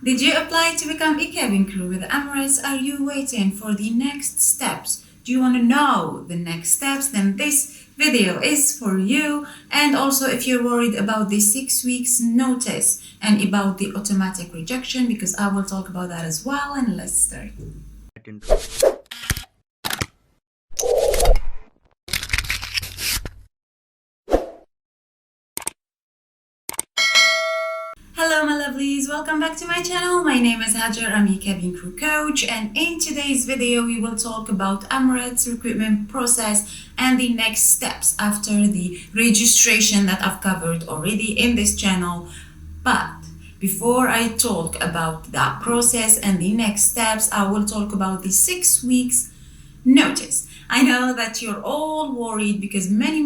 Did you apply to become a cabin crew with Emirates? Are you waiting for the next steps? Do you want to know the next steps? Then this video is for you. And also if you're worried about the 6 weeks notice and about the automatic rejection, because I will talk about that as well. And let's start. Hello my lovelies, welcome back to my channel. My name is Hajar, I'm a cabin crew coach, and in today's video we will talk about Emirates recruitment process and the next steps after the registration that I've covered already in this channel. But before I talk about that process and the next steps, I will talk about the 6 weeks notice. I know that you're all worried because many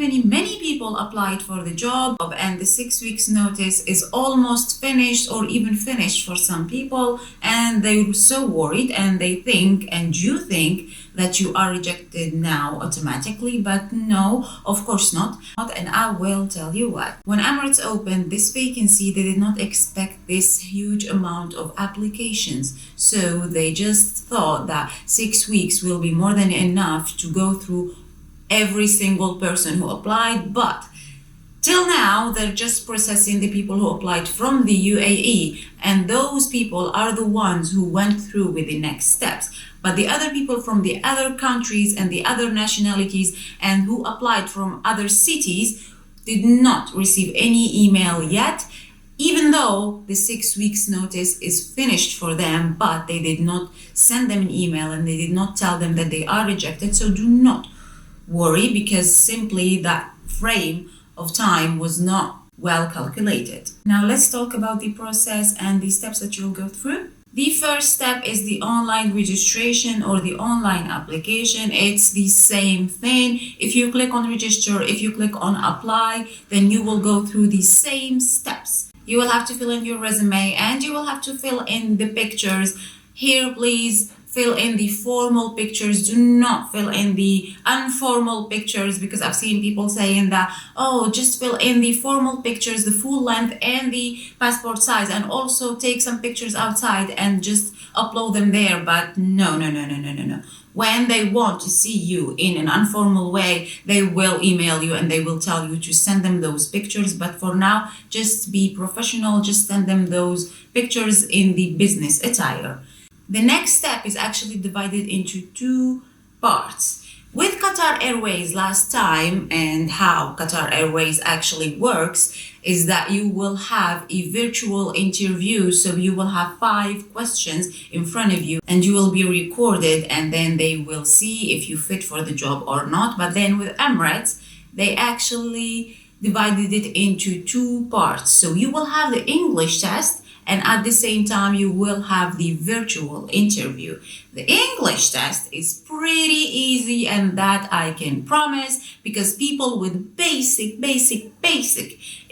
people applied for the job, and the 6 weeks notice is almost finished or even finished for some people, and they're so worried and they think, and you think, that you are rejected now automatically. But no, of course not. And I will tell you what. When Emirates opened this vacancy, they did not expect this huge amount of applications, so they just thought that 6 weeks will be more than enough to go through every single person who applied. But till now, they're just processing the people who applied from the UAE, and those people are the ones who went through with the next steps. But the other people from the other countries and the other nationalities and who applied from other cities did not receive any email yet, even though the 6 weeks notice is finished for them, but they did not send them an email and they did not tell them that they are rejected. So do not worry, because simply that frame of time was not well calculated. Now let's talk about the process and the steps that you'll go through. The first step is the online registration or the online application. It's the same thing. If you click on register, if you click on apply, then you will go through the same steps. You will have to fill in your resume and you will have to fill in the pictures. Here, please fill in the formal pictures. Do not fill in the informal pictures, because I've seen people saying that, oh, just fill in the formal pictures, the full length and the passport size, and also take some pictures outside and just upload them there. But no. When they want to see you in an informal way, they will email you and they will tell you to send them those pictures. But for now, just be professional. Just send them those pictures in the business attire. The next step is actually divided into 2 parts. With Qatar Airways last time, and how Qatar Airways actually works is that you will have a virtual interview. So you will have 5 questions in front of you and you will be recorded, and then they will see if you fit for the job or not. But then with Emirates, they actually divided it into 2 parts. So you will have the English test, and at the same time, you will have the virtual interview. The English test is pretty easy, and that I can promise, because people with basic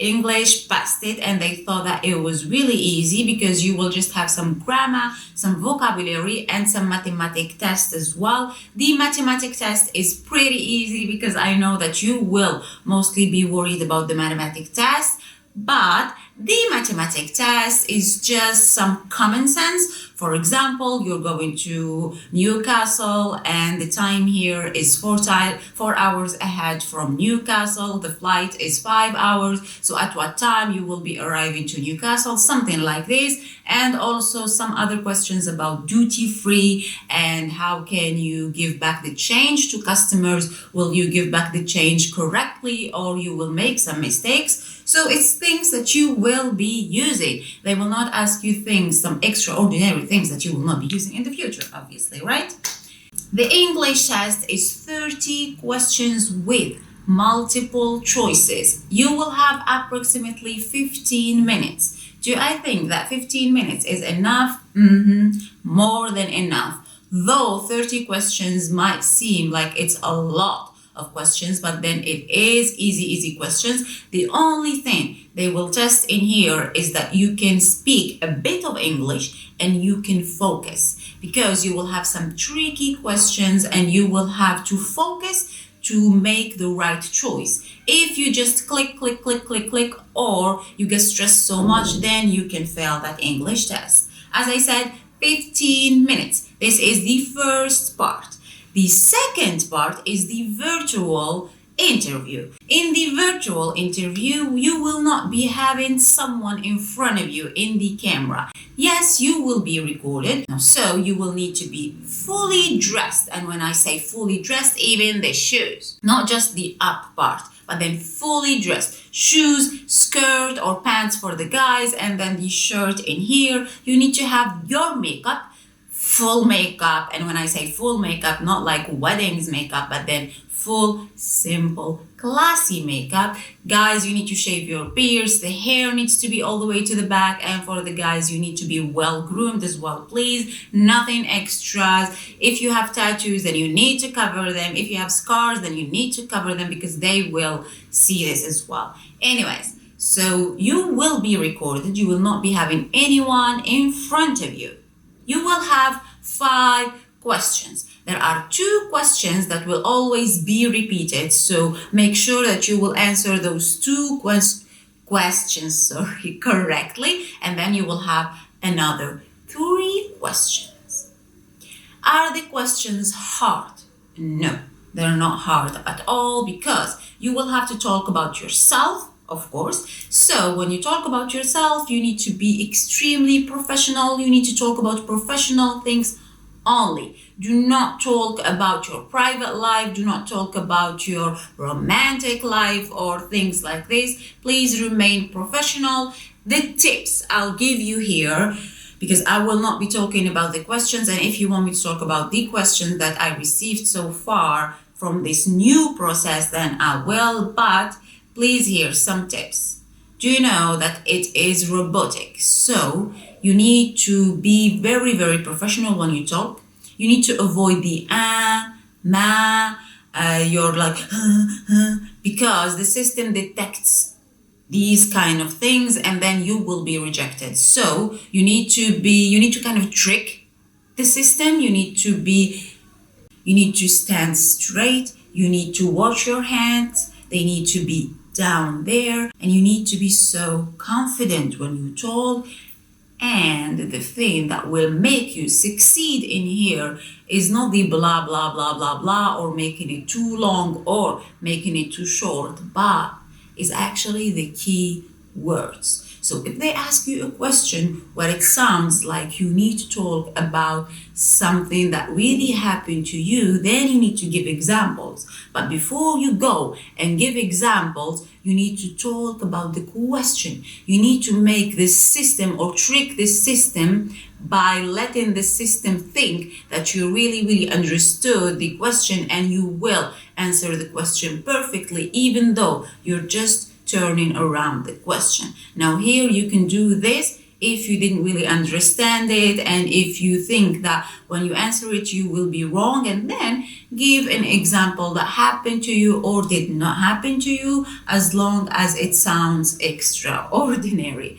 English passed it, and they thought that it was really easy because you will just have some grammar, some vocabulary, and some mathematic test as well. The mathematic test is pretty easy because I know that you will mostly be worried about the mathematic test, but the mathematic test is just some common sense. For example, you're going to Newcastle and the time here is 4 hours ahead from Newcastle. The flight is 5 hours. So at what time you will be arriving to Newcastle? Something like this. And also some other questions about duty free and how can you give back the change to customers? Will you give back the change correctly, or you will make some mistakes? So it's things that you will be using. They will not ask you things, some extraordinary things that you will not be using in the future, obviously, right? The English test is 30 questions with multiple choices. You will have approximately 15 minutes. Do I think that 15 minutes is enough? More than enough. Though 30 questions might seem like it's a lot of questions, but then it is easy questions. The only thing they will test in here is that you can speak a bit of English and you can focus, because you will have some tricky questions and you will have to focus to make the right choice. If you just click, or you get stressed so much, then you can fail that English test. As I said, 15 minutes. This is the first part. The second part is the virtual interview. In the virtual interview, you will not be having someone in front of you in the camera. Yes, you will be recorded, so you will need to be fully dressed. And when I say fully dressed, even the shoes, not just the up part, but then fully dressed. Shoes, skirt or pants for the guys, and then the shirt in here. You need to have your makeup, full makeup. And when I say full makeup, not like weddings makeup, but then full, simple, classy makeup. Guys, you need to shave your beards. The hair needs to be all the way to the back. And for the guys, you need to be well groomed as well, please. Nothing extras. If you have tattoos, then you need to cover them. If you have scars, then you need to cover them because they will see this as well. Anyways, so you will be recorded. You will not be having anyone in front of you. You will have 5 questions. There are 2 questions that will always be repeated, so make sure that you will answer those 2 questions correctly, and then you will have another 3 questions. Are the questions hard? No, they're not hard at all because you will have to talk about yourself, of course. So when you talk about yourself, you need to be extremely professional. You need to talk about professional things only. Do not talk about your private life. Do not talk about your romantic life or things like this. Please remain professional. The tips I'll give you here, because I will not be talking about the questions, and if you want me to talk about the questions that I received so far from this new process, then I will, but please hear some tips. Do you know that it is robotic? So you need to be very, very professional when you talk. You need to avoid the you're like, because the system detects these kind of things and then you will be rejected. So you need to kind of trick the system. You need to stand straight. You need to wash your hands. They need to be down there, and you need to be so confident when you talk. And the thing that will make you succeed in here is not the blah, blah, blah, blah, blah, or making it too long or making it too short, but is actually the key words. So if they ask you a question where it sounds like you need to talk about something that really happened to you, then you need to give examples. But before you go and give examples, you need to talk about the question. You need to make this system or trick this system by letting the system think that you really, really understood the question and you will answer the question perfectly, even though you're just turning around the question. Now here you can do this if you didn't really understand it and if you think that when you answer it you will be wrong, and then give an example that happened to you or did not happen to you, as long as it sounds extraordinary.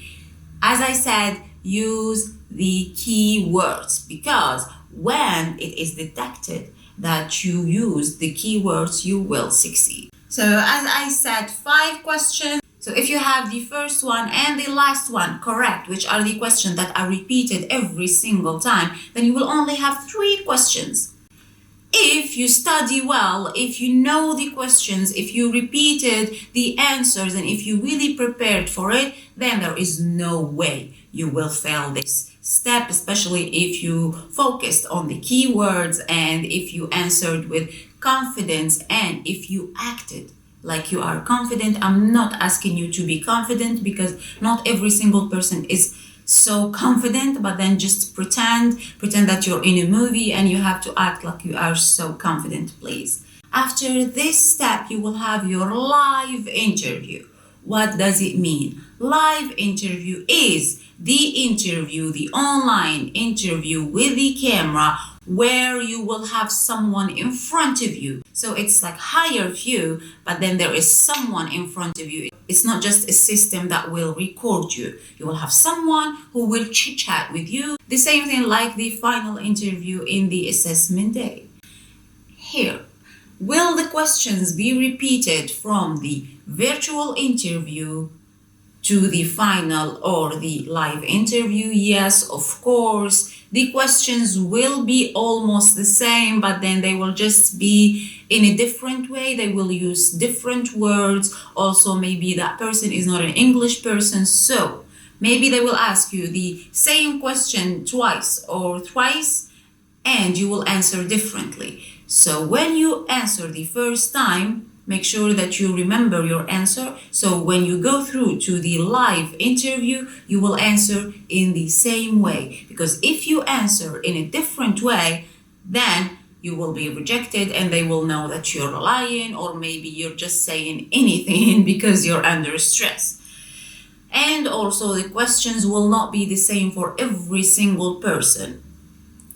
As I said, use the key words, because when it is detected that you use the keywords, you will succeed. So as I said, 5 questions. So if you have the first one and the last one correct, which are the questions that are repeated every single time, then you will only have 3 questions. If you study well, if you know the questions, if you repeated the answers, and if you really prepared for it, then there is no way you will fail this step, especially if you focused on the keywords and if you answered with confidence and if you acted like you are confident. I'm not asking you to be confident because not every single person is so confident, but then just pretend that you're in a movie and you have to act like you are so confident, please. After this step, you will have your live interview. What does it mean? Live interview is the interview, the online interview with the camera, where you will have someone in front of you. So it's like Hirevue, but then there is someone in front of you. It's not just a system that will record you. You will have someone who will chit-chat with you. The same thing like the final interview in the assessment day. Here, will the questions be repeated from the virtual interview? to the final or the live interview? Yes, of course. The questions will be almost the same, but then they will just be in a different way. They will use different words. Also, maybe that person is not an English person, so maybe they will ask you the same question twice or thrice, and you will answer differently. So when you answer the first time, make sure that you remember your answer. So when you go through to the live interview, you will answer in the same way. Because if you answer in a different way, then you will be rejected and they will know that you're lying, or maybe you're just saying anything because you're under stress. And also the questions will not be the same for every single person.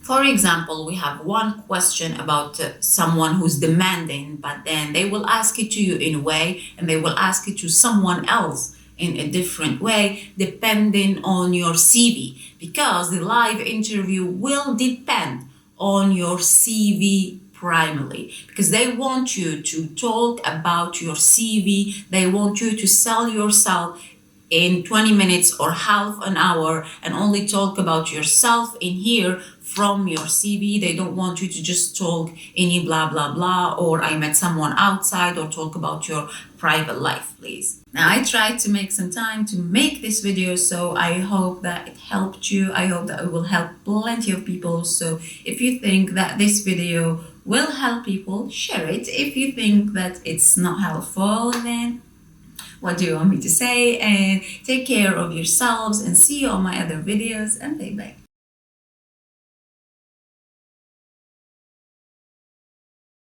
For example, we have one question about someone who's demanding, but then they will ask it to you in a way and they will ask it to someone else in a different way, depending on your CV, because the live interview will depend on your CV primarily, because they want you to talk about your CV. They want you to sell yourself in 20 minutes or half an hour and only talk about yourself in here from your CV. They don't want you to just talk any blah, blah, blah, or I met someone outside, or talk about your private life, please. Now, I tried to make some time to make this video, so I hope that it helped you. I hope that it will help plenty of people. So if you think that this video will help people, share it. If you think that it's not helpful, then what do you want me to say? And take care of yourselves, and see you on my other videos, and bye bye.